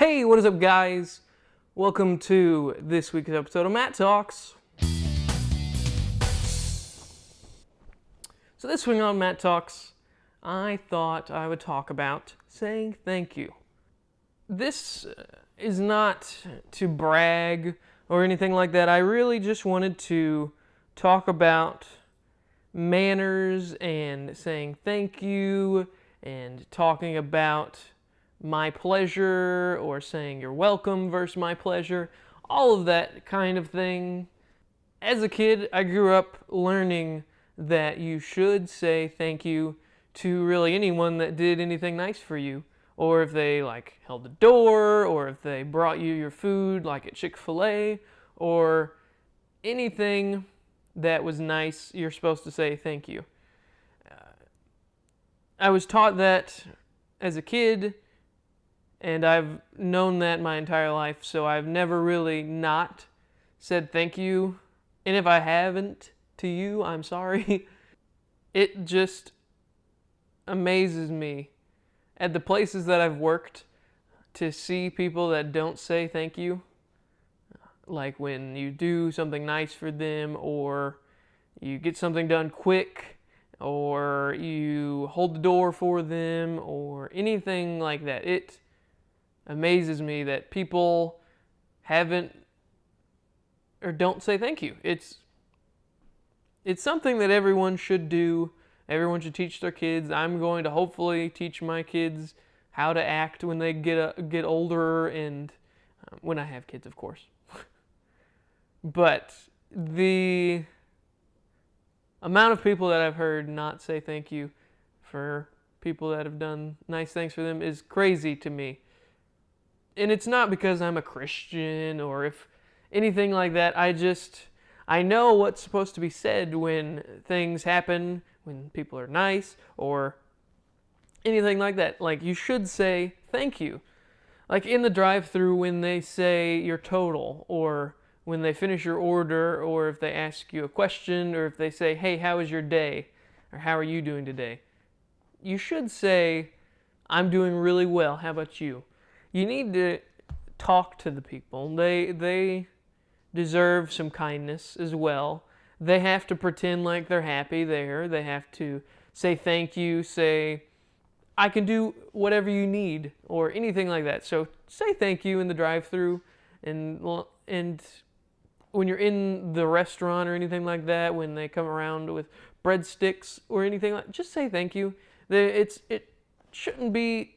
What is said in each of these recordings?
Hey, what is up, guys? Welcome to this week's episode of Matt Talks. So this week on Matt Talks, I thought I would talk about saying thank you. This is not to brag or anything like that. I really just wanted to talk about manners and saying thank you and talking about my pleasure or saying you're welcome versus my pleasure, all of that kind of thing. As a kid, I grew up learning that you should say thank you to really anyone that did anything nice for you, or if they held the door, or if they brought you your food like at Chick-fil-A, or anything that was nice, you're supposed to say thank you. I was taught that as a kid, and I've known that my entire life, so I've never really not said thank you. And if I haven't to you, I'm sorry. It just amazes me at the places that I've worked to see people that don't say thank you. Like when you do something nice for them, or you get something done quick, or you hold the door for them, or anything like that. It amazes me that people haven't or don't say thank you. It's something that everyone should do. Everyone should teach their kids. I'm going to hopefully teach my kids how to act when they get older, and when I have kids, of course. But the amount of people that I've heard not say thank you for people that have done nice things for them is crazy to me. And it's not because I'm a Christian or if anything like that. I know what's supposed to be said when things happen, when people are nice, or anything like that. Like, you should say thank you. Like in the drive-thru when they say your total, or when they finish your order, or if they ask you a question, or if they say, hey, how was your day? Or how are you doing today? You should say, I'm doing really well. How about you? You need to talk to the people. They deserve some kindness as well. They have to pretend like they're happy there. They have to say thank you, say, I can do whatever you need, or anything like that. So say thank you in the drive-thru, and when you're in the restaurant or anything like that, when they come around with breadsticks or anything like that, just say thank you. It shouldn't be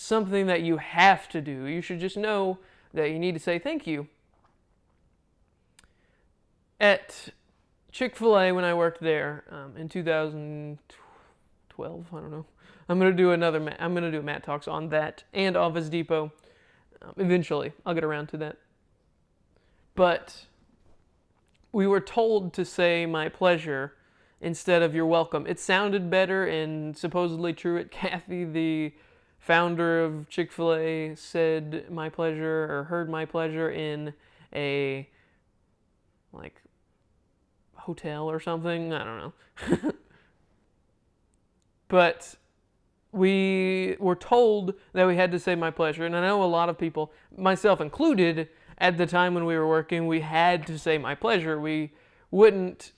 something that you have to do. You should just know that you need to say thank you. At Chick-fil-A, when I worked there in 2012, I don't know. I'm gonna do a Matt Talks on that and Office Depot. Eventually, I'll get around to that. But we were told to say my pleasure instead of you're welcome. It sounded better, and supposedly true. Kathy, the founder of Chick-fil-A, said my pleasure, or heard my pleasure in a hotel or something. I don't know. But we were told that we had to say my pleasure, and I know a lot of people, myself included, at the time when we were working, we had to say my pleasure. We wouldn't,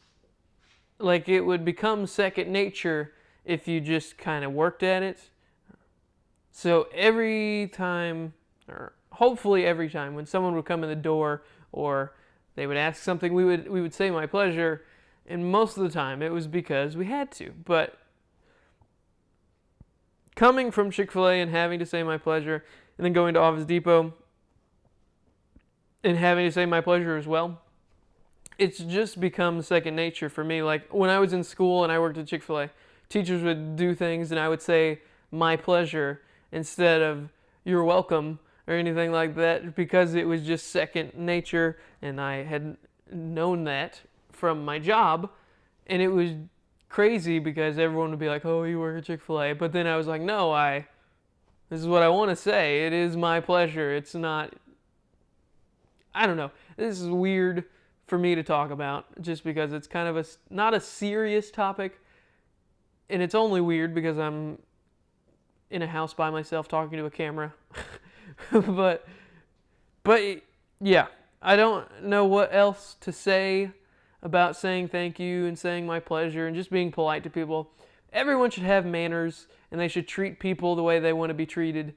it would become second nature if you just kind of worked at it. So every time, or hopefully every time, when someone would come in the door or they would ask something, we would say my pleasure, and most of the time it was because we had to. But coming from Chick-fil-A and having to say my pleasure, and then going to Office Depot and having to say my pleasure as well, it's just become second nature for me. Like when I was in school and I worked at Chick-fil-A, teachers would do things and I would say my pleasure instead of you're welcome or anything like that, because it was just second nature, and I had known that from my job. And it was crazy because everyone would be like, oh, you work at Chick-fil-A. But then I was like, no, this is what I want to say. It is my pleasure. It's not, I don't know. This is weird for me to talk about just because it's kind of not a serious topic. And it's only weird because I'm in a house by myself talking to a camera but but yeah, I don't know what else to say about saying thank you and saying my pleasure and just being polite to people. Everyone should have manners and they should treat people the way they want to be treated.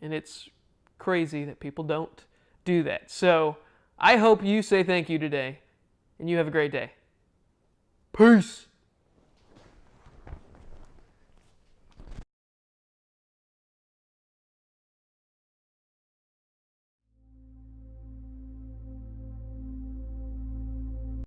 And it's crazy that people don't do that. So I hope you say thank you today and you have a great day. Peace.